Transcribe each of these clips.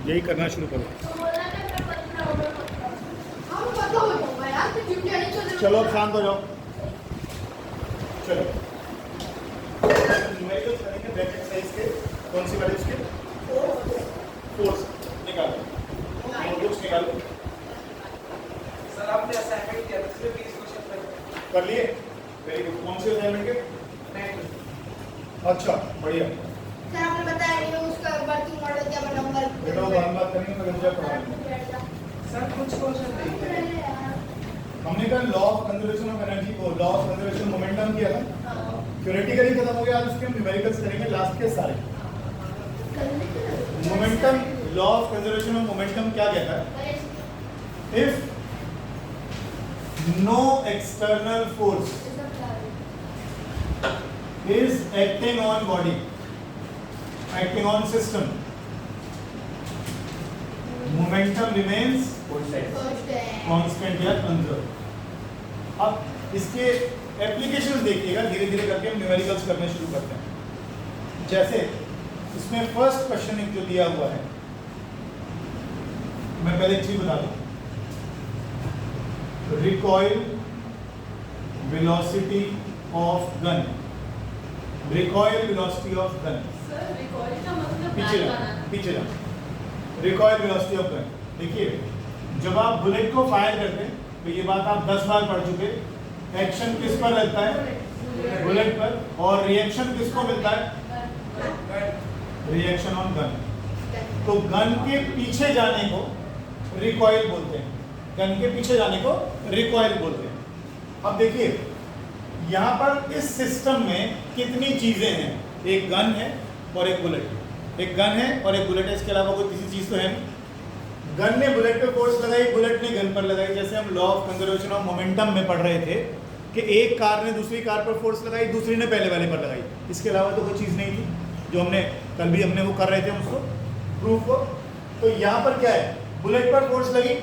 यही करना शुरू करो। चलो अब शांत हो जाओ। चलो न्यूमेरिकल्स करेंगे ब्रैकेट साइज के। कौन सी वाली उसके? फोर्स निकालो, नोटबुक्स निकालो। सर आपने असाइनमेंट किया था इसमें 20 क्वेश्चन कर लिए? Very good. कौन से असाइनमेंट के? अच्छा बढ़िया। सर आपने बताया नहीं उसका वर्किंग मॉडल क्या नंबर बेटा वो बात करेंगे मैं मुझे पढ़ाऊंगा। सर कुछ क्वेश्चन नहीं है। हमने कल law of conservation of energy को लॉ ऑफ कंजर्वेशन मोमेंटम किया था। थ्योरेटिकली खत्म हो गया। आज उसके हम न्यूमेरिकल्स करेंगे लास्ट के सारे। Momentum, law of conservation of momentum क्या कहता है? If no external force is acting on body, acting on system, momentum remains constant या conserved। अब इसके एप्लीकेशंस देखिएगा, धीरे धीरे करके हम न्यूमेरिकल्स करने शुरू करते हैं। जैसे इसमें फर्स्ट क्वेश्चन एक जो दिया हुआ है, मैं पहले एक चीज बता दूं। Recoil velocity of gun, recoil velocity of gun. Sir recoil का मतलब पीछे जा। Recoil velocity of gun. देखिए जब आप बुलेट को फायर करते हैं तो ये बात आप 10 बार पढ़ चुके। एक्शन किस पर रहता है? बुलेट पर। और रिएक्शन किसको मिलता है? Reaction on gun. तो गन के पीछे जाने को रिकॉइल बोलते हैं। गन के पीछे जाने को रिकॉइल बोलते हैं। अब देखिए यहाँ पर इस सिस्टम में कितनी चीजें हैं? एक गन है और एक बुलेट। एक गन है और एक बुलेट है, इसके अलावा कोई तीसरी चीज तो है नहीं। गन ने बुलेट पे फोर्स लगाई, बुलेट ने गन पर लगाई। जैसे हम law of conservation of momentum में पढ़ रहे थे कि एक कार ने दूसरी कार पर फोर्स लगाई, दूसरी ने पहले वाले पर लगाई। इसके अलावा तो कोई चीज नहीं थी जो हमने कल भी हमने वो कर रहे थे उसको प्रूफ को। तो यहाँ पर क्या है? बुलेट पर फोर्स लगी,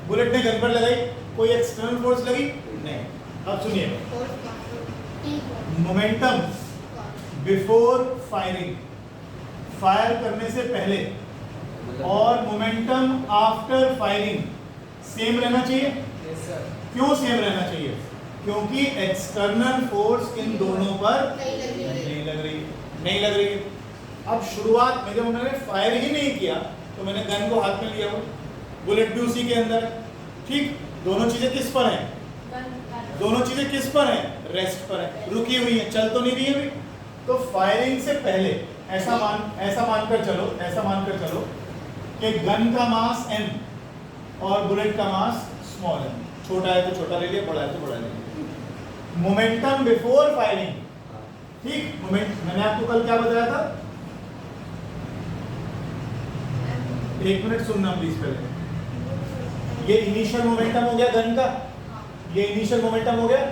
बुलेट ने गन पर लगाई, कोई एक्सटर्नल फोर्स लगी नहीं। अब सुनिए, मोमेंटम बिफोर फायरिंग, फायर करने से पहले, और मोमेंटम आफ्टर फायरिंग सेम रहना चाहिए। क्यों सेम रहना चाहिए? क्योंकि एक्सटर्नल फोर्स इन दोनों पर नहीं लग रही। अब शुरुआत में जब उन्होंने फायर ही नहीं किया तो मैंने गन को हाथ में लिया हुआ, बुलेट भी उसी के अंदर। ठीक, दोनों चीजें किस पर हैं? दोनों चीजें किस पर हैं? रेस्ट पर है, रुकी हुई है, चल तो नहीं रही है अभी। तो फायरिंग से पहले ऐसा मानकर चलो कि गन का मास m और बुलेट का मास स्मॉल m। छोटा है तो छोटा ले लिया, बड़ा है तो बड़ा ले लिया। Momentum before firing. ठीक, मैंने आपको कल क्या बताया था? एक मिनट सुनना प्लीज पहले। ये इनिशियल मोमेंटम हो गया गन का, ये इनिशियल मोमेंटम हो गया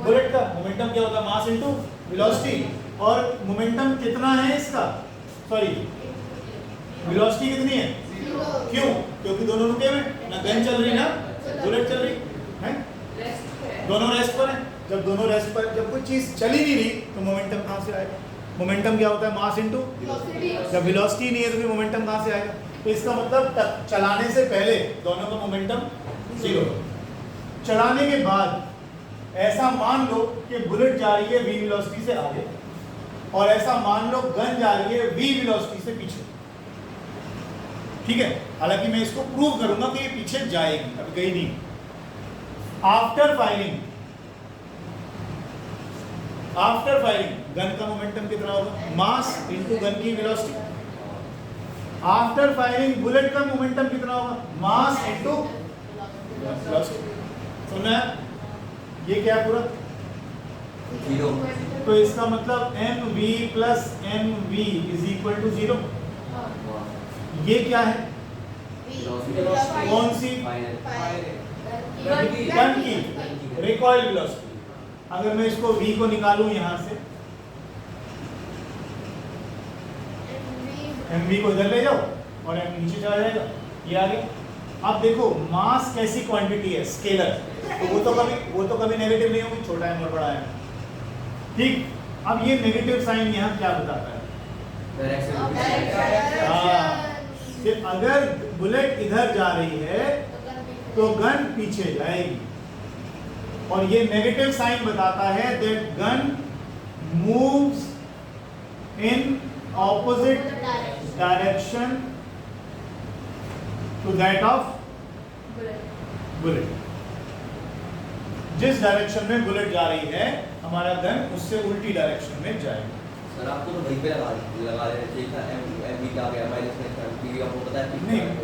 बुलेट का। मोमेंटम क्या होता है? Mass into velocity. और मोमेंटम कितना है इसका? सॉरी, वेलोसिटी कितनी है? क्यों? क्योंकि दोनों रुके हुए, ना गन चल रही ना बुलेट चल रही है, दोनों रेस्ट पर है। जब दोनों रेस्ट पर, जब कोई चीज चल ही नहीं रही तो मोमेंटम कहां से आएगा? मोमेंटम क्या होता है? Mass into. जब वेलोसिटी नहीं है तो फिर मोमेंटम कहां से आएगा? तो इसका मतलब चलाने से पहले दोनों का मोमेंटम जीरो। चलाने के बाद ऐसा मान लो कि बुलेट जा रही है v वेलोसिटी से आगे, और ऐसा मान लो गन जा रही है v वेलोसिटी से पीछे। ठीक है, हालांकि मैं इसको प्रूव करूंगा कि ये पीछे जाएगी, अब गई नहीं। आफ्टर फायरिंग गन का मोमेंटम कितना होगा? मास इनटू गन की वेलोसिटी। आफ्टर फायरिंग बुलेट का मोमेंटम कितना होगा? Mass into velocity. सुनना है? ये क्या है पूरा? जीरो। तो इसका मतलब mv plus mv is equal to 0। ये क्या है? कौन सी? गन की रिकॉइल वेलोसिटी। अगर मैं इसको v को निकालूं यहां से, mv को इधर ले जाओ और m नीचे चला जाएगा, ये आ गया। अब देखो मास कैसी क्वांटिटी है? स्केलर। तो वो तो कभी नेगेटिव नहीं होगी, छोटा है और बड़ा है। ठीक, अब ये नेगेटिव साइन यहाँ क्या बताता है? डायरेक्शन। कि अगर बुलेट इधर जा रही है तो गन पीछे जाएगी, और ये नेगेटिव साइन बताता है that gun moves in opposite direction to that of bullet. जिस डायरेक्शन में बुलेट जा रही है हमारा गन उससे उल्टी डायरेक्शन में जाएगा। सर आपको तो वहीं पे लगा देना चाहिए था, एम बी का गया माइनस में था, क्योंकि आपको पता है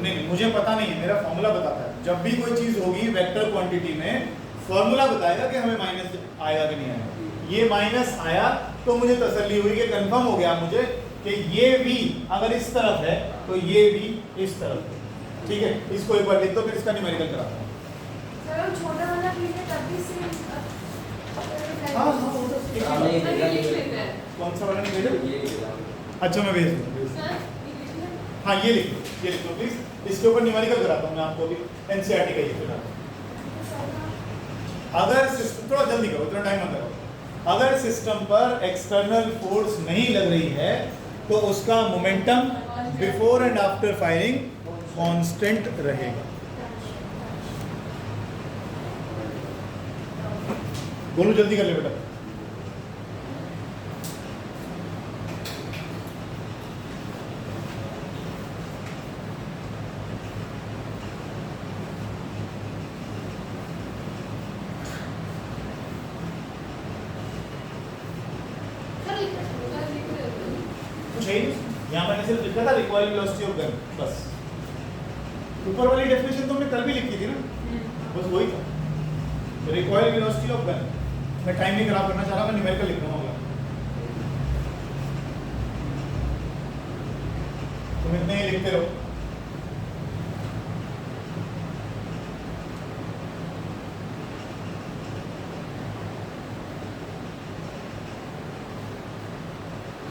नहीं, मुझे पता नहीं है, मेरा फॉर्मूला बताता है। जब भी कोई चीज होगी वेक्टर क्वांटिटी में फॉर्मूला बताएगा कि हमें माइनस आएगा कि नहीं आएगा। ये माइनस आया तो मुझे तसल्ली हुई कि कंफर्म हो गया मुझे कि ये भी अगर इस तरफ है तो ये भी इस तरफ है। ठीक है, इसको एक बार लिख दो, फिर इसका न्यूमेरिकल कराता हूँ। सर हम छोटा वाला भी है तब भी सेम हाँ, वो तो ठीक है। नहीं, सर ये लिख लेते हैं कौन सा वाला निकलेगा? ये अच्छा मैं भेज दूँ। सर ये लिख लें। हाँ ये लिख लो प्लीज। इसके ऊपर न्यूमेरिकल कराता हूँ मैं आपको भी, एनसीईआरटी का ये कराता हूँ। अगर सिस्टम, थोड़ा जल्दी करो, इतना टाइम मत लगाओ। अगर सिस्टम पर एक्सटर्नल फोर्स नहीं लग रही है तो उसका momentum before and after firing constant रहेगा। बोलो जल्दी कर ले बेटा। कुछ है ही नहीं। यहाँ मैंने सिर्फ लिखा था रिकॉइल वेलोसिटी ऑफ गन, बस। ऊपर वाली डेफिनेशन तो हमने कल भी लिखी थी ना, बस वही था, रिकॉइल वेलोसिटी ऑफ गन। मैं टाइम नहीं खराब करना चाह रहा, मैं न्यूमेरिकल लिख रहा हूँ। तुम इतने ही लिखते रहो।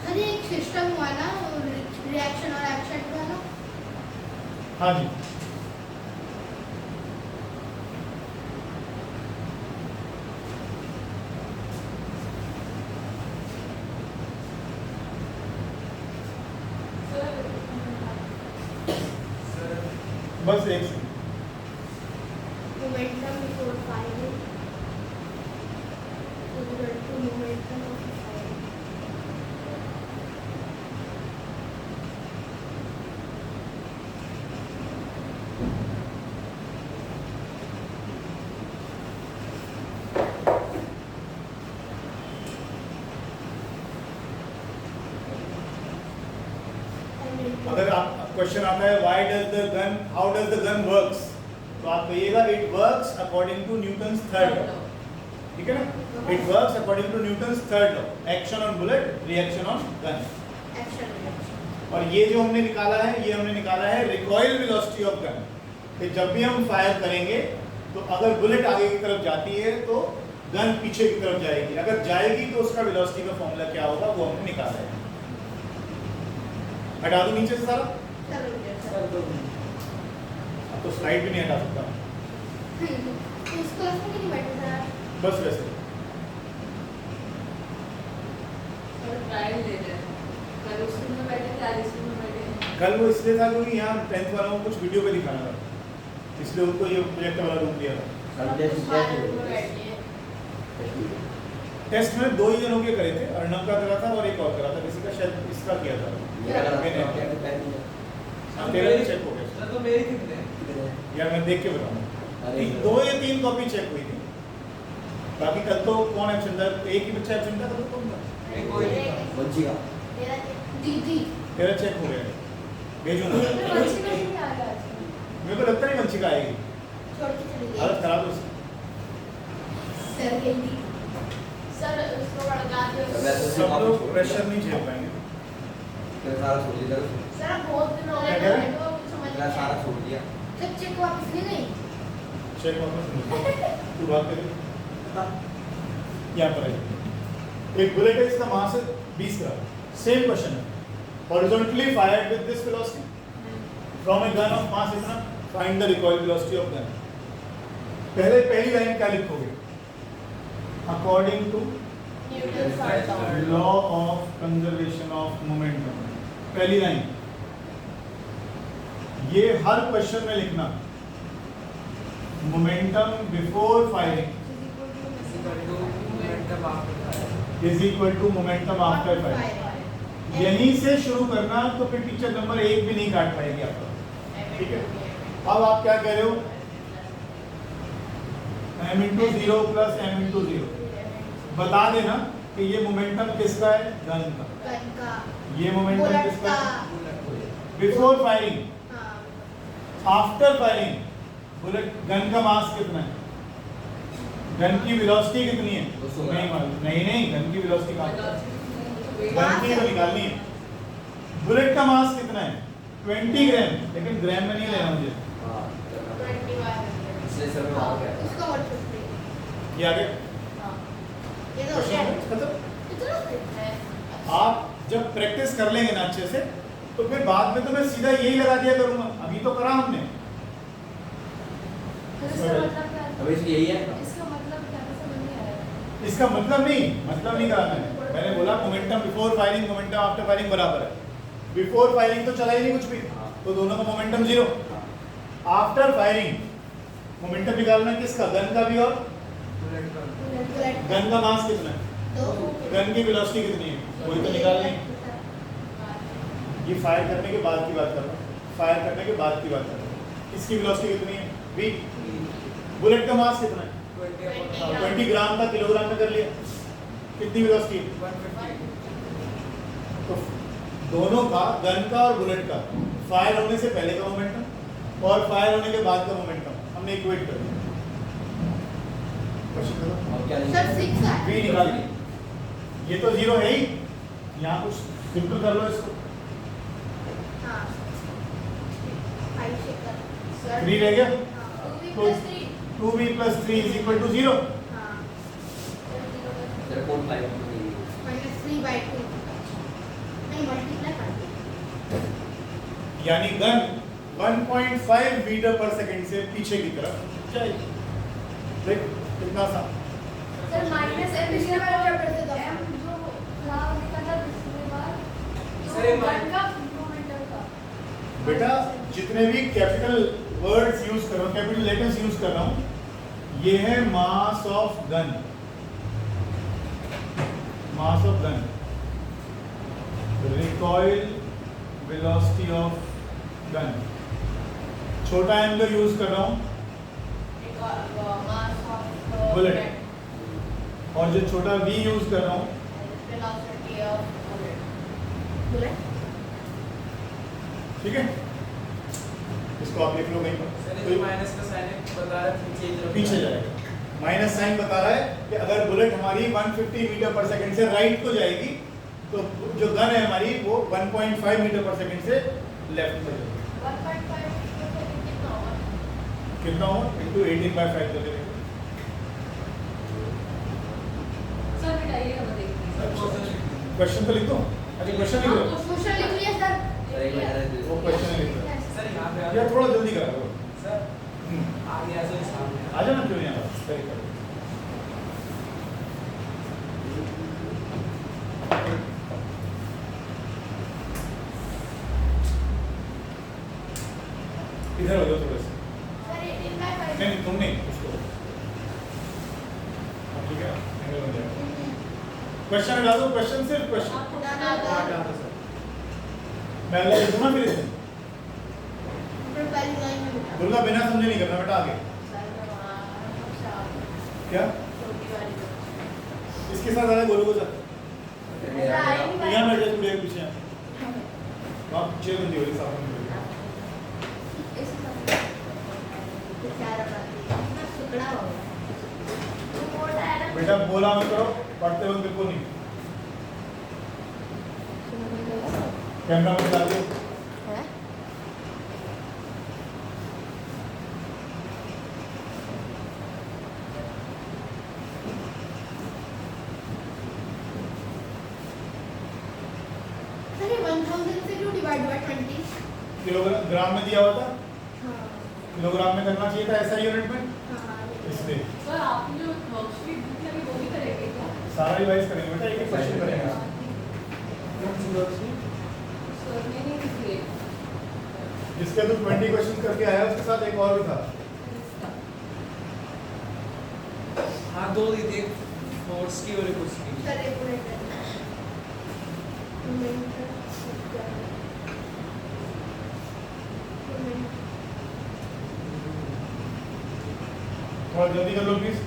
सर ये एक सिस्टम हुआ ना, रिएक्शन और एक्शन हुआ ना। हाँ जी, बस एक second. Momentum before firing equal to momentum of firing. अगर आप क्वेश्चन आता है why does the gun, how does the gun works, तो आप कहिएगा it works according to Newton's third law. ठीक है ना, it works according to Newton's third law, action on bullet, reaction on gun. Action. और ये जो हमने निकाला है, ये हमने निकाला है रिकॉइल वेलोसिटी ऑफ गन। कि जब भी हम फायर करेंगे तो अगर बुलेट आगे की तरफ जाती है तो गन पीछे की तरफ जाएगी, अगर जाएगी तो उसका वेलोसिटी का फॉर्मूला क्या होगा वो हमने निकाला है। हटा दो नीचे से सारा, अब तो स्लाइड भी नहीं हटा सकता, इस क्लास में नहीं बैठा था। बस वैसे। सर ट्रायल ले रहे हैं। कल उस रूम में बैठे थे, आज इस रूम में बैठे हैं। कल वो इसलिए था क्योंकि यहाँ 10th वालों को कुछ वीडियो पे दिखाना था, इसलिए उनको ये प्रोजेक्टर वाला रूम दिया था। हम तो सारे रूम में बैठे हैं। टेस्ट में 2 ही जनों के करे थे, अर्णव का करा था और एक और करा था, किसी का शायद इसका किया था। हाँ, तेरा भी चेक हो गया सर तो मेरी कितने यार, मैं देख के बताऊंगा। अरे 2 या 3 कॉपी चेक हुई थी, बाकी कल तो कौन एब्सेंट था, एक ही बच्चा एब्सेंट था, कल तो कौन था? एक कोई नहीं था। बच्ची का मेरा दीदी तेरा चेक हो गया, भेजूंगा। मैं बच्ची का नहीं आ रहा आज। मेरे को लगता नहीं वंशिका आएगी, छोड़ के चली गई। हालत खराब है उसकी। सर गई थी। सर उसको भड़का दिया। वैसे सब लोग प्रेशर नहीं झेल पाएंगे। फिर सारा छोड़ दिया, सर अब बहुत दिन हो गए क्या थे, तो कुछ समझ मैं सारा छोड़ दिया। जब चेक वापस नहीं गई। चेक वापस नहीं, तू बात कर। यहाँ पर है एक बुलेट है, इसका मास है 20 ग्राम। सेम क्वेश्चन है, horizontally fired with this velocity from a gun of mass इतना, find the recoil velocity of gun. पहली लाइन क्या लिखोगे? According to Newton first law. Law of conservation of momentum. पहली line ये हर question में लिखना, momentum before firing is equal to momentum after firing. यहीं से शुरू करना, तो फिर टीचर नंबर 1 भी नहीं काट पाएगी आपका। ठीक है, अब आप क्या कह रहे हो, m into 0 plus m into 0। बता देना कि ये मोमेंटम किसका है, गन का। गन का, ये मोमेंटम बुलेट किसका का, है, बिफोर फायरिंग। हाँ, आफ्टर फायरिंग बुलेट, गन का मास कितना है, गन की वेलोसिटी कितनी है, 200 नहीं मालूम, नहीं गन की वेलोसिटी कहाँ है? गन की तो निकालनी है। बुलेट का मास कितना है, 20 ग्राम, लेकिन ग्राम में नहीं लेना मुझे, हाँ 21 इसलिए सर में आ गया उसका 150। ये आ गया ये तो क्या है? खत्म। इतना सिर्फ है। आप जब प्रैक्टिस कर लेंगे ना अच्छे से, तो फिर बाद में तो मैं सीधा यही लगा दिया करूंगा, अभी तो करा हमने। अभी इसकी यही है इसका मतलब क्या है, समझ नहीं आया। इसका मतलब नहीं कराना है। मैंने बोला momentum before firing momentum after firing बराबर है। बिफोर फायरिंग तो चला ही नहीं कुछ भी, तो दोनों का मोमेंटम 0। आफ्टर फायरिंग मोमेंटम निकालना है किसका, गन का भी, और बुलेट का। गन का मास कितना है, तो गन की वेलोसिटी कितनी है, वही तो निकालनी है। ये फायर करने के बाद की बात कर रहा हूँ, फायर करने के बाद की बात कर रहा हूँ। इसकी वेलोसिटी कितनी है, v। बुलेट का मास कितना है, 20 ग्राम का किलोग्राम में कर लिया, कितनी वेलोसिटी है। तो दोनों का, गन का और बुलेट का, फायर होने से पहले का मोमेंटम और फायर होने के बाद का मोमेंटम हमने इक्वेट कर दिया। क्वेश्चन करो। अब क्या सर 6 है। v निकाल ली, ये तो 0 है ही, यहाँ कुछ सिंपल कर लो इसको, हाँ 5 से कर सर 3 रह गया, हाँ 2v plus 3 is equal to 0। हाँ तेरा कोड 5 -3/2 नहीं मल्टीप्लाई कर दिया। यानी गन 1.5 मीटर पर सेकंड से पीछे की तरफ जाएगी। देख कितना सा, सर माइनस m पिछले वाले चैप्टर से तो m जो था निकला पिछले बार, सर, ये गन का मोमेंटम का। बेटा जितने भी कैपिटल वर्ड्स यूज कर रहा हूँ, कैपिटल लेटर्स यूज कर रहा हूँ, ये है mass of gun, mass of gun, recoil velocity of gun. छोटा m जो यूज कर रहा हूँ मास ऑफ बुलेट, और जो छोटा v यूज कर रहा हूँ, वेलोसिटी ऑफ बुलेट। ठीक है, इसको आप लिख लो कहीं सर पर, ये तो माइनस का साइन बता रहा है पीछे की तरफ पीछे जाएगा। माइनस साइन बता रहा है कि अगर बुलेट हमारी 150 मीटर पर सेकंड से राइट को जाएगी, तो जो गन है हमारी वो 1.5 मीटर पर सेकंड से लेफ्ट को जाएगी। 1.5 कितना होगा? कितना हो इंटू 18/5 करके देखो। सर मिटाइए, हम देखते हैं। क्वेश्चन तो लिख दो, अच्छा क्वेश्चन लिख दो, क्वेश्चन लिख लिया सर। सर एक मिनट वो क्वेश्चन लिख दो सर यहाँ पे यार, थोड़ा जल्दी करा करो। सर आगे आ जाओ सामने आ जाना, क्यों नहीं आ रहा, सही करो। इधर हो जाओ थोड़े से, सर 18/5 नहीं तुम नहीं, उसको ठीक है, एंगल बन जाएगा। क्वेश्चन हटा दो, क्वेश्चन सिर्फ क्वेश्चन आपको ना आगे आता सर मैं अगला लिख दूंगा, फिर इसे फिर पहली लाइन में बिठा। दुर्गा बिना समझे नहीं करना बेटा। आगे क्या इसके साथ आना बोलो सर, यहाँ बैठ जाए थोड़ी पीछे, वहाँ पीछे बंदी हो रही सामने में। बेटा बोला मत करो, पढ़ते वक्त बिल्कुल नहीं। कैमरा में डाल दो। सर ये 1000 से क्यों डिवाइड बाय 20? किलोग्राम ग्राम में दिया हुआ था, हाँ किलोग्राम में करना चाहिए था ऐसा यूनिट में, हाँ इसलिए सर आपने जो वर्कशीट दी थी अभी वो भी करेंगे क्या? सारा रिवाइज करेंगे बेटा, एक एक क्वेश्चन करेंगे। सर ने नहीं दिए। जिसके तू 20 क्वेश्चन करके आया उसके साथ एक और भी था। हाँ, दो दी थी, फोर्स की और एक उसकी। सर एक मिनट थोड़ा जल्दी कर लो प्लीज।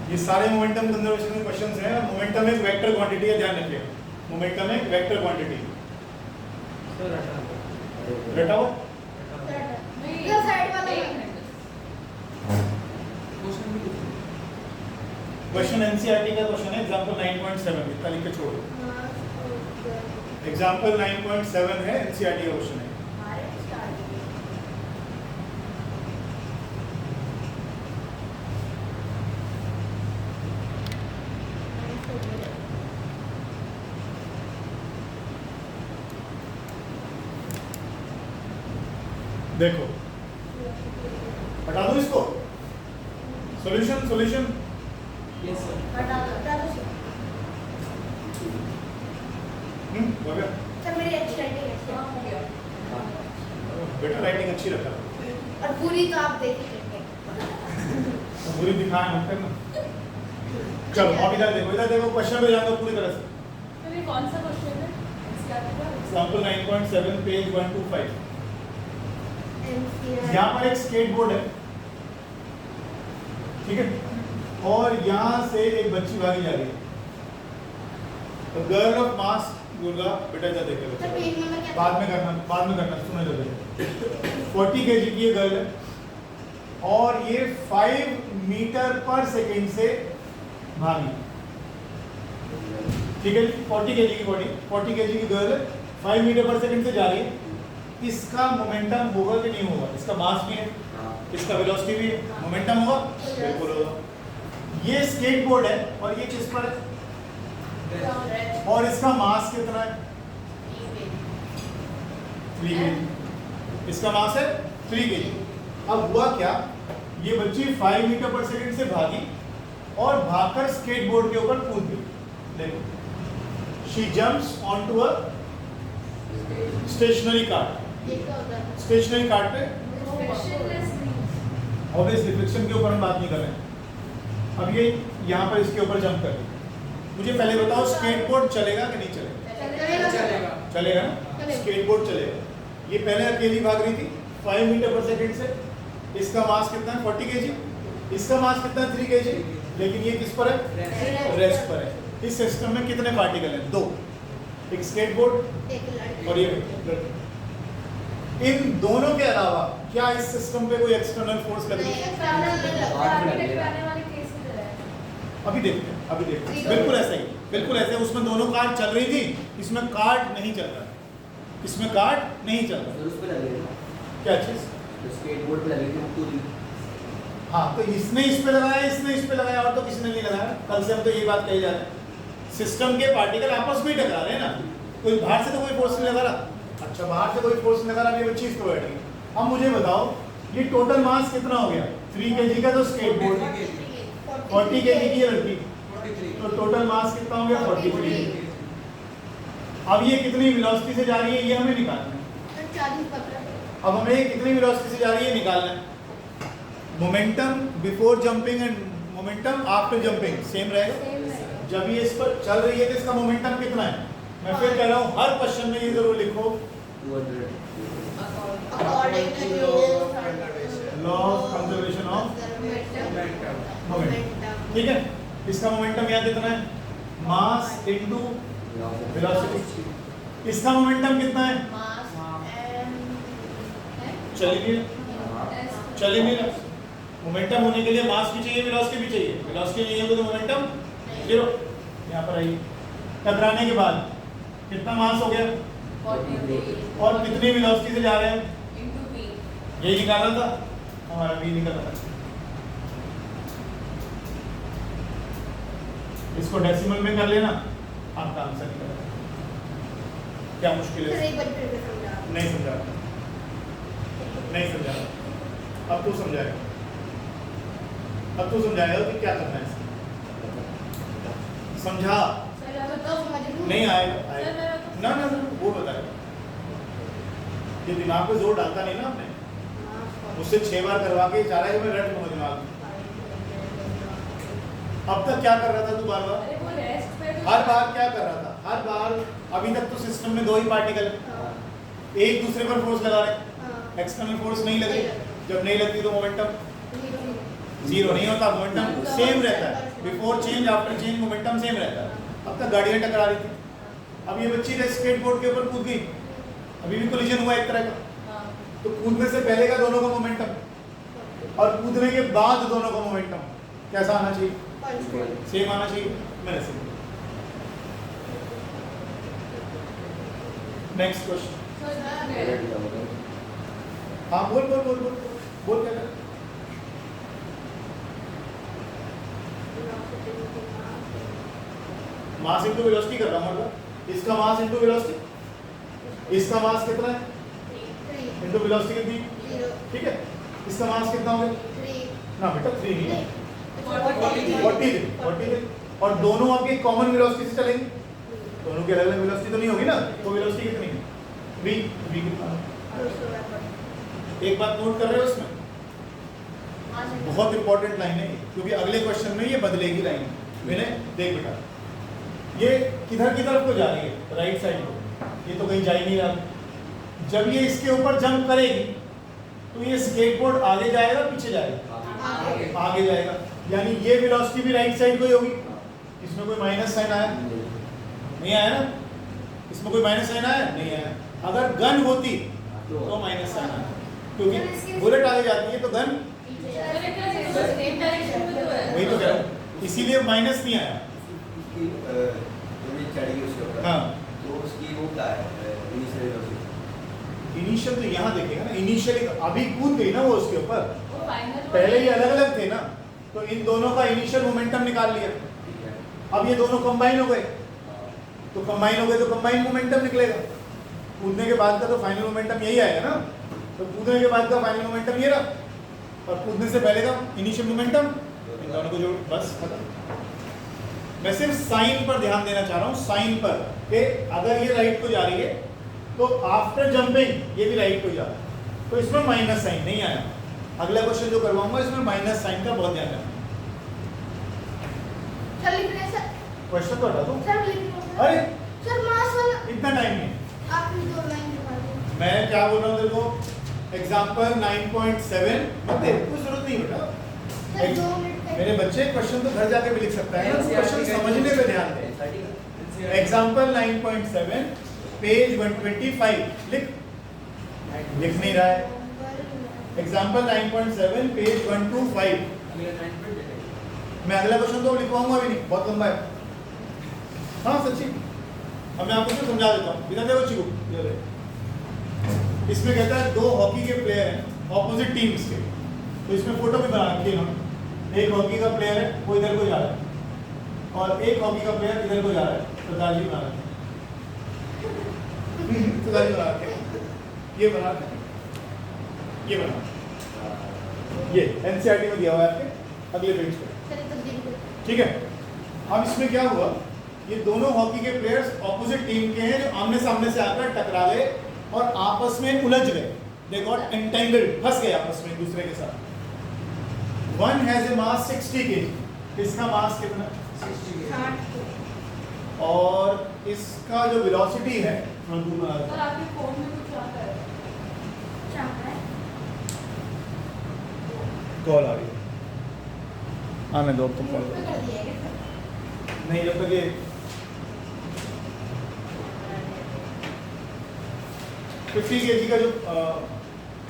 ये सारे मोमेंटम कंजर्वेशन के क्वेश्चंस हैं। मोमेंटम एक वेक्टर क्वांटिटी है, ध्यान रखिएगा। मोमेंटम एक वेक्टर क्वांटिटी। सर हटा दो। रटाओ। इधर साइड वाला क्वेश्चन भी लिखो। क्वेश्चन एनसीईआरटी का क्वेश्चन है, एग्जांपल 9.7 इतना लिख के छोड़ो। एग्जांपल 9.7 है, एनसीईआरटी का क्वेश्चन है। देखो, हटा दो इसको। Solution solution yes sir. हो गया। सर मेरी अच्छी राइटिंग है हो गया। बेटा राइटिंग अच्छी रखा, और पूरी तो आप देख ही लेंगे। पूरी दिखाए मत करना। चलो अब इधर देखो, इधर देखो, क्वेश्चन पे जाओ पूरी तरह से। तो ये कौन सा क्वेश्चन है? Example 9.7 page 125। यहाँ पर एक स्केट बोर्ड है, ठीक है, और यहाँ से एक बच्ची भागी जा रही है। तो गर्ल ऑफ मास दुर्गा, बेटा इधर सर देखो, पेज नंबर क्या बाद में करना सुनो जल्दी। 40 kg की ये गर्ल है और ये 5 मीटर पर सेकेंड से भागी, ठीक है। 40 kg की बॉडी, 40 kg की गर्ल है, 5 मीटर पर सेकेंड से जा रही है। इसका मोमेंटम होगा कि नहीं होगा? इसका मास भी है, इसका वेलोसिटी भी है, मोमेंटम होगा, बिल्कुल होगा। ये स्केट बोर्ड है और ये किस पर है? और इसका मास कितना है? 3 kg। इसका मास है 3 kg। अब हुआ क्या, ये बच्ची 5 मीटर पर सेकंड से भागी और भागकर स्केट बोर्ड के ऊपर कूद गई। देखो, she jumps onto a stationary cart. Stationary cart पे ऑब्वियसली फ्रिक्शन के ऊपर हम बात नहीं कर रहे हैं। अब ये यहाँ पर इसके ऊपर जंप कर रही है। मुझे पहले बताओ, स्केट बोर्ड चलेगा कि नहीं चलेगा? चलेगा। चलेगा ना, स्केट बोर्ड चलेगा। ये पहले अकेली भाग रही थी 5 मीटर पर सेकंड से। इसका मास कितना है? 40 kg। इसका मास कितना है? 3 kg। लेकिन ये किस पर है? रेस्ट पर है। इस सिस्टम में कितने पार्टिकल हैं? 2, एक स्केट बोर्ड और ये लड़की। इन दोनों के अलावा क्या इस सिस्टम पे कोई एक्सटर्नल फोर्स लग रही है? अभी देखते हैं, अभी देखते हैं। बिल्कुल ऐसा ही, बिल्कुल ऐसे। उसमें दोनों कार्ड चल रही थी, इसमें कार्ड नहीं चल रहा, इसमें कार्ड नहीं चल रहा। सर उस पे लग रही है, क्या चीज? तो स्केट बोर्ड पे लग रही थी पूरी। हाँ, तो इसने इस पे लगाया, इसने इस पे लगाया, और तो किसी ने नहीं लगाया। कल से हम तो ये बात कही जा रहे हैं, सिस्टम के पार्टिकल आपस में ही टकरा रहे हैं ना, कोई बाहर से तो कोई फोर्स नहीं लगा रहा। अच्छा, बाहर से कोई फोर्स नहीं लगा रहा, ये बच्ची इस पे बैठ गई। अब मुझे बताओ, ये टोटल मास कितना हो गया? 3 kg का तो स्केट बोर्ड, 40 kg की लड़की, 43। तो टोटल मास कितना हो गया? 43। अब ये कितनी वेलोसिटी से जा रही है, ये हमें निकालना है। अब हमें कितनी वेलोसिटी से जा रही है निकालना है। Momentum before jumping and momentum after jumping same रहेगा। जब ये इस पर चल रही है तो इसका मोमेंटम कितना है? मैं फिर कह रहा हूँ, हर क्वेश्चन में ये जरूर लिखो, 200। Law of conservation of momentum, ठीक है। इसका मोमेंटम यहाँ कितना है? Mass into velocity. इसका मोमेंटम कितना है? चलिए मोमेंटम होने के लिए मास भी चाहिए, वेलोसिटी भी चाहिए। वेलोसिटी नहीं होगी तो मोमेंटम 0। यहाँ पर आइए, टकराने के बाद कितना मास हो गया और कितनी वेलोसिटी से जा रहे हैं? यही निकाला था हमारा, भी निकाला था। इसको डेसिमल में कर लेना, आपका आंसर निकल आएगा। क्या मुश्किल सर है? एक बार फिर से समझा। नहीं समझा, नहीं समझा। अब तू समझाएगा, अब तू समझाएगा कि क्या करना है इसमें। समझा? सर अब तो समझ लूँ। नहीं आएगा, सर आएगा। मेरा तो ना ना ना, वो बताएगा। ये दिमाग पे जोर डालता नहीं ना आपने, मुझसे 6 बार करवा के चाह रहा है कि मैं रट लूंगा दिमाग में। अब तक क्या कर रहा था तू बार बार? अरे वो रेस्ट पे हर बार क्या कर रहा था? हर बार अभी तक तो सिस्टम में 2 ही पार्टिकल हाँ, एक दूसरे पर फोर्स लगा रहे, हाँ, एक्सटर्नल फोर्स नहीं लगी। जब नहीं लगती तो मोमेंटम जीरो। जीरो नहीं होता, मोमेंटम सेम रहता है। Before change after change momentum same रहता है। अब तक गाड़ियां टकरा रही थी, अब ये बच्ची स्केटबोर्ड के ऊपर कूद गई, अभी भी कोलिजन हुआ एक तरह का। हाँ तो कूदने से पहले का दोनों का मोमेंटम और कूदने के बाद दोनों का मोमेंटम कैसा आना चाहिए? कांस्टेंट। सेम आना चाहिए। मैंने से नेक्स्ट क्वेश्चन। सर हाँ बोल बोल बोल बोल बोल क्या कर? मास इनटू वेलोसिटी कर रहा हूँ मतलब इसका मास इनटू वेलोसिटी, इसका मास कितना है 3 इनटू वेलोसिटी कितनी? 0 ठीक है, इसका मास कितना हो गया? 3 ना बेटा 3 नहीं, 43 43 और दोनों आपके कॉमन वेलोसिटी से चलेंगे, दोनों की अलग अलग वेलोसिटी तो नहीं होगी ना, तो वेलोसिटी कितनी है? v कितना है? एक बात नोट कर रहे हो इसमें, बहुत इंपॉर्टेंट लाइन है ये, क्योंकि अगले क्वेश्चन में ये बदलेगी लाइन। मैंने देख बेटा ये किधर की तरफ को जा रही है? राइट साइड को, ये तो कहीं जा ही नहीं रहा। जब ये इसके ऊपर जंप करेगी तो ये स्केटबोर्ड आगे जाएगा पीछे जाएगा? आगे। आगे जाएगा, यानी ये वेलोसिटी भी राइट साइड को ही होगी। इसमें कोई माइनस साइन आया? नहीं आया ना, इसमें कोई माइनस साइन आया? नहीं आया। अगर गन होती तो माइनस साइन आया, क्योंकि बुलेट आगे जाती है तो गन सेम डायरेक्शन में तो है। वही तो कह रहा हूँ, इसीलिए माइनस नहीं आया। चढ़ी उसके ऊपर हाँ, तो उसकी वो क्या है इनिशियल वेलोसिटी? इनिशियल तो यहाँ देखेगा ना, इनिशियली अभी कूद गई ना वो उसके ऊपर, वो फाइनल पहले ये अलग अलग थे ना, तो इन दोनों का इनिशियल मोमेंटम निकाल लिया। ठीक है। अब ये दोनों कंबाइन हो गए, तो कंबाइन हो गए तो कंबाइन मोमेंटम निकलेगा। कूदने के बाद का तो फाइनल मोमेंटम यही आएगा ना, तो कूदने के बाद का फाइनल मोमेंटम ये रहा, और कूदने से पहले का इनिशियल मोमेंटम, इन दोनों को जोड़, बस खत्म। मैं सिर्फ साइन पर ध्यान देना चाह रहा हूँ, साइन पर, कि अगर ये राइट को जा रही है तो आफ्टर जंपिंग ये भी राइट को जा रहा है, तो इसमें माइनस साइन नहीं आया। अगला क्वेश्चन जो करवाऊंगा इसमें माइनस साइन का बहुत ध्यान रखना। सर लिख रहे हैं सर। क्वेश्चन तो हटा दो। सर लिख रहे हैं अरे सर मास वाला इतना टाइम नहीं, आपने 2 लाइन लिखा दी। मैं क्या बोल रहा हूँ तेरे को, एग्जाम्पल 9.7 मत दे, कोई जरूरत नहीं बेटा। सर 2 मिनट का मेरे बच्चे क्वेश्चन तो घर जाके भी लिख सकता है ना, क्वेश्चन समझने पे ध्यान दे। NCERT एग्जाम्पल 9.7 पेज 125 लिख, लिख नहीं रहा है। एग्जाम्पल 9.7 पेज 125, मैं अगला क्वेश्चन तो लिखवाऊंगा भी नहीं, बहुत लंबा है। हाँ सच्ची, अब मैं आपको सिर्फ समझा देता हूँ, इधर देखो चिकू, ये देख। इसमें कहता है 2 हॉकी के प्लेयर हैं ऑपोजिट टीम्स के, तो इसमें फोटो भी बना रखी है इन्होंने। एक हॉकी का प्लेयर है वो इधर को जा रहा है, और एक हॉकी का प्लेयर इधर को जा रहा है, सरदार जी बना रखे हैं। सरदार जी बना रखे हैं, ये बना रखे हैं, ये बना, ये एनसीईआरटी में दिया हुआ है आपके अगले पेज पे, सर तब्दील कर। ठीक है। अब इसमें क्या हुआ, ये दोनों हॉकी के प्लेयर्स ऑपोजिट टीम के हैं, जो आमने सामने से आकर टकरा गए और आपस में उलझ गए, दे गॉट एंटेंगल्ड, फंस गए आपस में एक दूसरे के साथ। One has a mass 60 kg, इसका मास कितना? 60 और इसका जो वेलोसिटी है, सर आपके फोन में कुछ आता है? चाहता है। कॉल आ रही है, आने दो तुम कॉल, म्यूट पे कर दिया है क्या सर? नहीं जब तक ये 50 kg का जो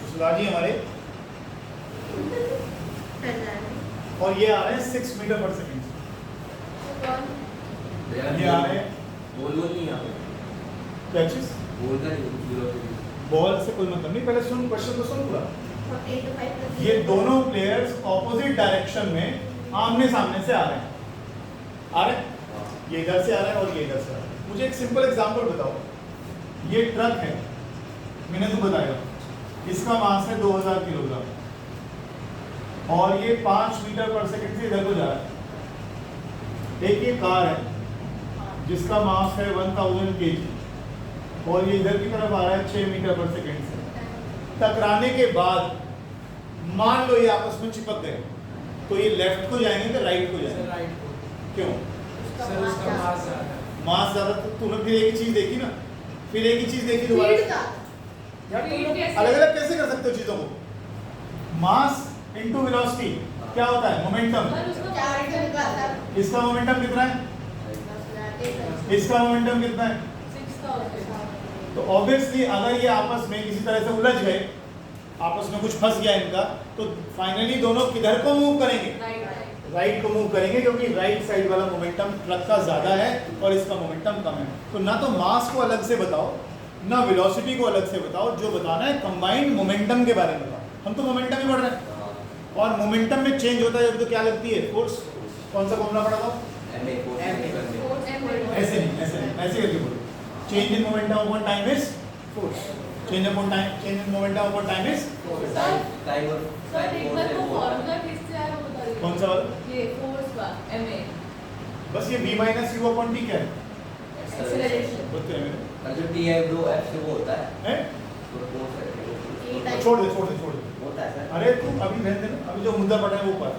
सरदार जी हमारे, कर रहा है। और ये आ रहे हैं 6 मीटर पर सेकेंड, तो कौन ये आ रहे हैं बोल नहीं यहाँ पे, क्या चीज, बोल का नहीं वेलोसिटी। बॉल से कोई मतलब नहीं, पहले सुन क्वेश्चन तो सुन पूरा। 48 to 5 plus ये दोनों प्लेयर्स ऑपोजिट डायरेक्शन में आमने सामने से आ रहे हैं, आ रहे हैं। ये इधर से आ रहा है और ये इधर से आ रहा है। मुझे एक सिंपल एग्जांपल बताओ, ये ट्रक है, मैंने तो बताया, इसका मास है 2000 किलोग्राम और ये 5 मीटर पर सेकंड से इधर को जा रहा है। एक ये कार है जिसका मास है 1000 kg और ये इधर की तरफ आ रहा है 6 मीटर पर सेकंड से। टकराने के बाद मान लो ये आपस में चिपक गए, तो ये लेफ्ट को जाएंगे कि राइट को सर जाएंगे? राइट को। क्यों? सर उसका मास ज़्यादा है। मास ज्यादा, तो तुमने फिर एक ही चीज देखी ना, फिर एक ही चीज देखी दोबारा। फील्ड का यार तुम लोग कैसे? अलग अलग कैसे कर सकते हो चीजों को? मास इनटू वेलोसिटी क्या होता है? मोमेंटम। पर उसका 4 से निकालता है। इसका मोमेंटम कितना है? इसका मोमेंटम कितना है? 6000 तो ऑब्वियसली अगर ये आपस में किसी तरह से उलझ गए, आपस में कुछ फंस गया इनका, तो फाइनली दोनों किधर को मूव करेंगे? राइट को मूव करेंगे, क्योंकि राइट साइड वाला मोमेंटम ट्रक का ज्यादा है और इसका मोमेंटम कम है। तो ना तो मास को अलग से बताओ ना वेलोसिटी को अलग से बताओ, जो बताना है कंबाइंड मोमेंटम के बारे में बताओ। हम तो मोमेंटम ही पढ़ रहे हैं और मोमेंटम में चेंज होता है जब, तो क्या लगती है? फोर्स। कौन सा फॉर्मूला पढ़ा था? ऐसे नहीं, ऐसे करके बोलो। Change in momentum upon time is force. Change in momentum upon time is sir एक बार वो फॉर्मूला किससे आया वो बता दीजिए। कौन सा वाला? ये फोर्स का ma बस ये v minus you upon T क्या है? एक्सेलरेशन। बोलते हैं मेरे जो टी है वो एफ से वो होता है हैं? तो फोर्स है छोड़ दे। होता है सर। अरे तुम अभी रहने देना, अभी जो मुद्दा पड़ा है वो पास।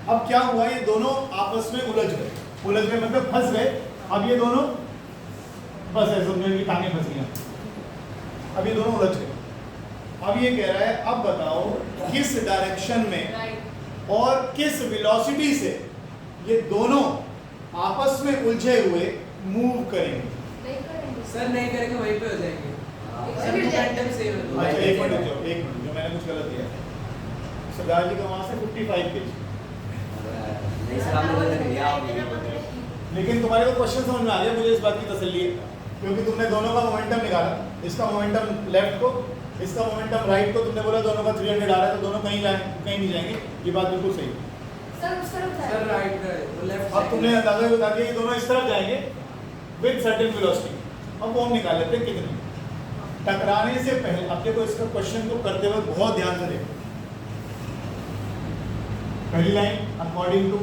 अब क्या हुआ, ये दोनों आपस में उलझ गए मतलब फंस गए। अब ये दोनों बस ऐसे समझो इनकी टांगें फंस गई। अब ये दोनों उलझ गए। अब ये कह रहा है अब बताओ किस डायरेक्शन में राइट और किस वेलोसिटी से ये दोनों आपस में उलझे हुए मूव करेंगे। नहीं करेंगे सर नहीं करेंगे वहीं पे हो जाएंगे। सर गिर जाएंगे। मोमेंटम सेम है। अच्छा एक मिनट जो मैंने कुछ गलत दिया। सरदार जी का वहां से 55 kg, नहीं सर आपने गलत दिया आप लेकिन तुम्हारे को क्वेश्चन समझ में आ गया, मुझे इस बात की तसल्ली है क्योंकि तुमने दोनों का मोमेंटम निकाला, इसका मोमेंटम लेफ्ट को, इसका मोमेंटम राइट को, तुमने बोला दोनों का 300 आ रहा है तो दोनों कहीं नहीं जाएंगे। ये बात बिल्कुल सही है। सर उस तरफ सर राइट का वो लेफ्ट अब तुमने अंदाजा बता दिया ये दोनों इस तरफ जाएंगे विद सर्टेन वेलोसिटी। अब वो हम निकाल लेते हैं कितने। टकराने से पहले अब देखो इसका क्वेश्चन को करते वक्त बहुत ध्यान से देखो। पहली line according to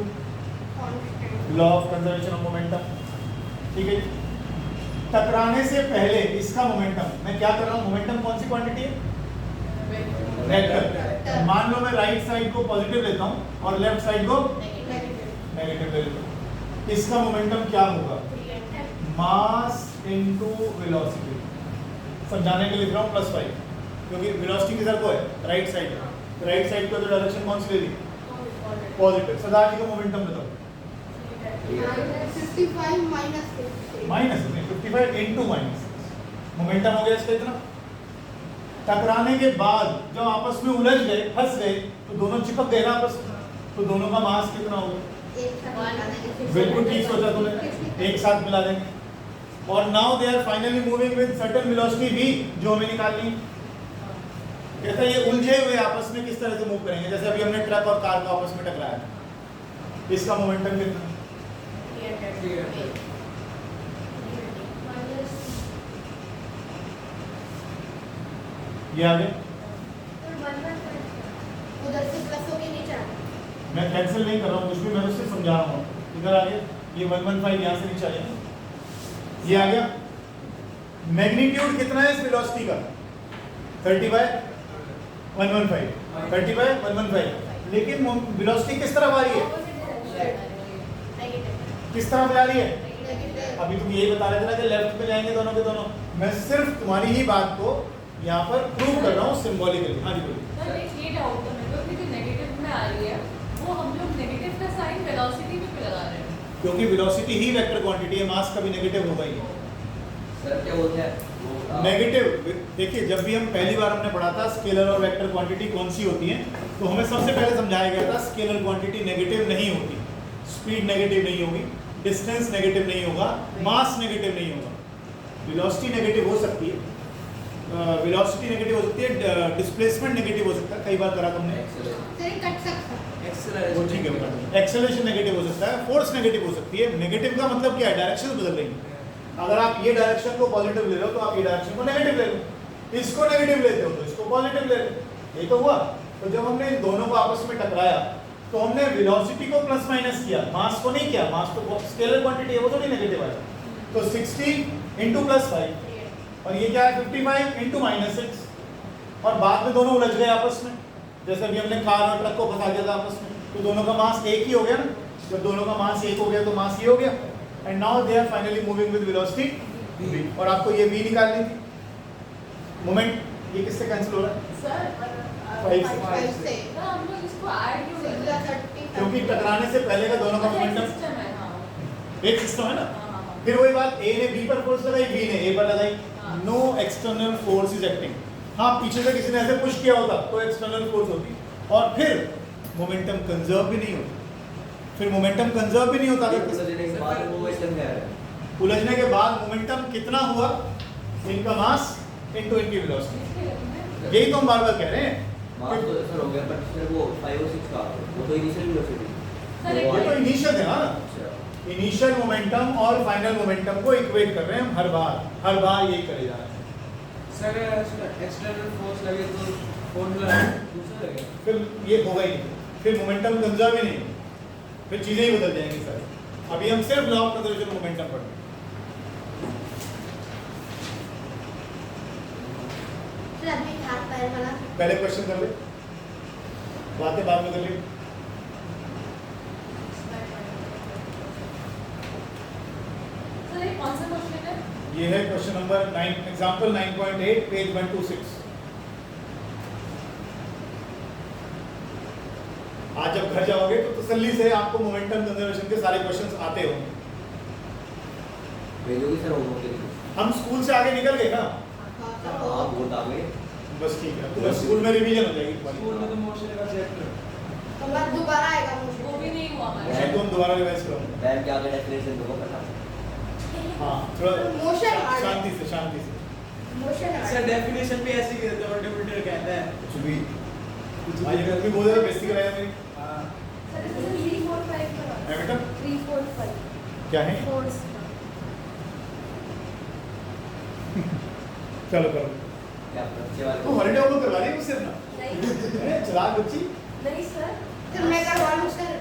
law of conservation of momentum, ठीक है। टकराने से पहले इसका मोमेंटम, मैं क्या कर रहा हूँ, मोमेंटम कौन सी क्वांटिटी है? वेक्टर। मान लो मैं राइट साइड को पॉजिटिव लेता हूँ और लेफ्ट साइड को नेगेटिव ले लेता हूँ। इसका मोमेंटम क्या होगा? Mass into velocity. समझाने के लिए लिख रहा हूँ +5 क्योंकि वेलोसिटी किधर को है? Right side. राइट साइड को तो डायरेक्शन कौन सी ले ली? पॉजिटिव। सरदार जी का मोमेंटम बताओ। 55 माइनस 50। माइनस नहीं, 55 इनटू माइनस। मोमेंटम हो गया इसका इतना। टकराने के बाद जब आपस में उलझ गए, फंस गए, तो दोनों चिपक गए ना आपस में, तो दोनों का मास कितना होगा? बिल्कुल ठीक सोचा तुमने, एक साथ मिला देंगे। और now they are finally moving with certain velocity v जो हमें निकालनी है। कहता है ये उलझे हुए आपस में किस तरह से मूव करेंगे, जैसे अभी हमने ट्रक और कार को आपस में टकराया, इसका मोमेंटम कितना? ये आगे उधर से प्लस होके नीचे आ मैं कैंसिल नहीं कर रहा हूँ कुछ भी, मैं तो सिर्फ समझा रहा हूँ। इधर आगे ये 115 यहाँ से नीचे आ गया, ये आ गया। मैग्नीट्यूड कितना है इस वेलोसिटी का? 30/115, 30/115। लेकिन वेलोसिटी किस तरफ आ रही है? किस तरफ जा रही है? अभी तुम यही बता रहे थे ना कि लेफ्ट पे जाएंगे दोनों के दोनों। मैं सिर्फ तुम्हारी ही बात को यहाँ पर प्रूव कर रहा हूँ सिंबॉलिकली। हाँ जी बोलिए। सर एक ये डाउट है मेरे को कि जो नेगेटिव में आ रही है वो हम लोग नेगेटिव का साइन वेलोसिटी पे लगा रहे हैं, क्योंकि वेलोसिटी ही वेक्टर क्वांटिटी है, मास कभी नेगेटिव होगा ही। सर क्या बोलते हैं नेगेटिव देखिए, जब भी हम पहली बार हमने पढ़ा था स्केलर और वेक्टर क्वांटिटी कौन सी होती है, तो हमें सबसे पहले समझाया गया था स्केलर क्वांटिटी नेगेटिव नहीं होती, स्पीड नेगेटिव नहीं होगी, डिस्टेंस नेगेटिव नहीं होगा, मास नेगेटिव नहीं होगा। वेलोसिटी नेगेटिव हो सकती है, डिस्प्लेसमेंट नेगेटिव हो सकता है, कई बार करा तुमने। सर कट सकता वो ठीक है, एक्सेलरेशन नेगेटिव हो सकता है, फोर्स नेगेटिव हो सकती है। नेगेटिव का मतलब क्या है? डायरेक्शन बदल रही है। अगर आप ये डायरेक्शन को पॉजिटिव ले रहे हो तो आप ये डायरेक्शन को नेगेटिव ले लो, इसको नेगेटिव लेते हो तो इसको पॉजिटिव ले लो। ये तो हुआ। तो जब हमने इन दोनों को आपस में टकराया तो हमने वेलोसिटी को प्लस माइनस किया, मास को नहीं किया। मास तो स्केलर क्वांटिटी है, वो तो नहीं नेगेटिव आया। तो 60 इंटू प्लस 5 और ये क्या है 55 इंटू माइनस 6 और बाद में दोनों उलझ गए आपस में। जैसे अभी हमने कार और ट्रक को फंसा दिया था आपस में, तो दोनों का मास एक ही हो गया ना। जब दोनों का मास एक हो गया तो मास ये हो गया। And now they are finally moving with velocity v। और आपको ये v निकालनी थी। मोमेंट ये किससे कैंसिल हो रहा है? सर 5 से। 5 से ना हम लोग इसको ऐड क्यों कर रहे हैं? 30 क्योंकि टकराने से पहले का दोनों का अच्छा, एक मोमेंटम सिस्टम है, हाँ। एक सिस्टम है ना। हाँ, हाँ, फिर वही बात, a ने b पर फोर्स लगाई, b ने a पर लगाई। हाँ। No external force is acting. हाँ, पीछे से किसी ने ऐसे पुश किया होता तो एक्सटर्नल फोर्स होती और फिर मोमेंटम कंजर्व भी नहीं होता। फिर मोमेंटम कंजर्व भी नहीं होता अगर उलझने के बाद वो वेस्टर्न क्या है? उलझने के बाद मोमेंटम कितना हुआ? इनका मास इनटू इनकी वेलोसिटी। इसके लिए यही तो हम बार-बार कह रहे हैं। मास तो सर हो गया, बट फिर वो 5 और 6 का वो तो इनिशियल वेलोसिटी। सर, एक ये तो इनिशियल है ना। अच्छा, इनिशियल मोमेंटम और फाइनल मोमेंटम को इक्वेट कर रहे हैं हम हर बार यही करे जा रहे हैं। सर एक्सटर्नल फोर्स लगे तो फॉर्मूला दूसरा लगे। फिर ये होगा ही नहीं, फिर मोमेंटम कंजर्व ही नहीं, फिर चीजें ही बदल जाएंगी सर। अभी हम सिर्फ लॉ ऑफ कंजर्वेशन मोमेंटम पढ़ रहे हैं। फिर अभी हाथ पैर वाला पहले क्वेश्चन कर ले, बातें बाद में कर ले। सर, ये कौन सा क्वेश्चन है? ये है क्वेश्चन नंबर 9, एग्जांपल 9.8 पेज 126। आज जब घर जाओगे तो तसल्ली से आपको मोमेंटम कंजर्वेशन के सारे क्वेश्चंस आते होंगे। भेजोगे सर होमवर्क के लिए? हम स्कूल से आगे निकल गए ना, आप बहुत आ गए। बस ठीक है, तो स्कूल में रिवीजन हो जाएगी स्कूल में तुम्हारी। तो मोशन का चैप्टर तो बाद दोबारा आएगा मुझे वो भी नहीं हुआ हमारे मैं तो हम दोबारा रिवाइज करूंगा। बैठ के आगे डेफिनेशन दो पता। हाँ, थोड़ा Motion hard है। शांति से शांति से। मोशन सर डेफिनेशन भी ऐसी कहते हैं, ऑटोमीटर कहता है कुछ भी आज घर में बोल रहे बेइज्जती कराया मेरी। हाँ। सर इसमें 3 4 5 है बेटा, 3 4 5 क्या है? फोर्स चलो करो। क्या बच्चे वाले तू हॉलिडे होमवर्क करवा रही है मुझसे ना? नहीं चलाक बच्ची। नहीं सर फिर मैं करवा लूं सर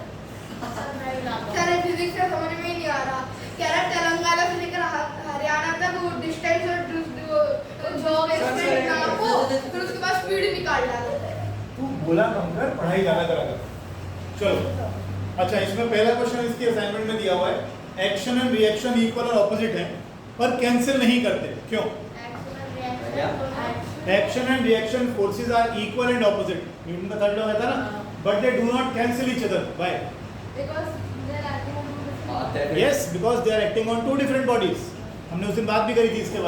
सर, मैं बनाता सर फिजिक्स का समझ में ही नहीं आ रहा कह रहा तेलंगाना से लेकर हरियाणा तक वो डिस्टेंस और जो स्पीड नापो फिर उसके बाद स्पीड निकाल डालो तू बोला कम कर, पढ़ाई ज्यादा करा कर। चलो, अच्छा इसमें पहला क्वेश्चन इसकी असाइनमेंट में दिया हुआ है, एक्शन एंड रिएक्शन इक्वल और ऑपोजिट हैं पर कैंसिल नहीं करते। क्यों? Action and reaction forces are equal and opposite. Newton का थर्ड लॉ कहता है ना, but they do not cancel each other. Why? Because they are acting on आता है। Yes, because they are acting on two different bodies. हमने उस दिन बात भी करी थी इसके बारे में।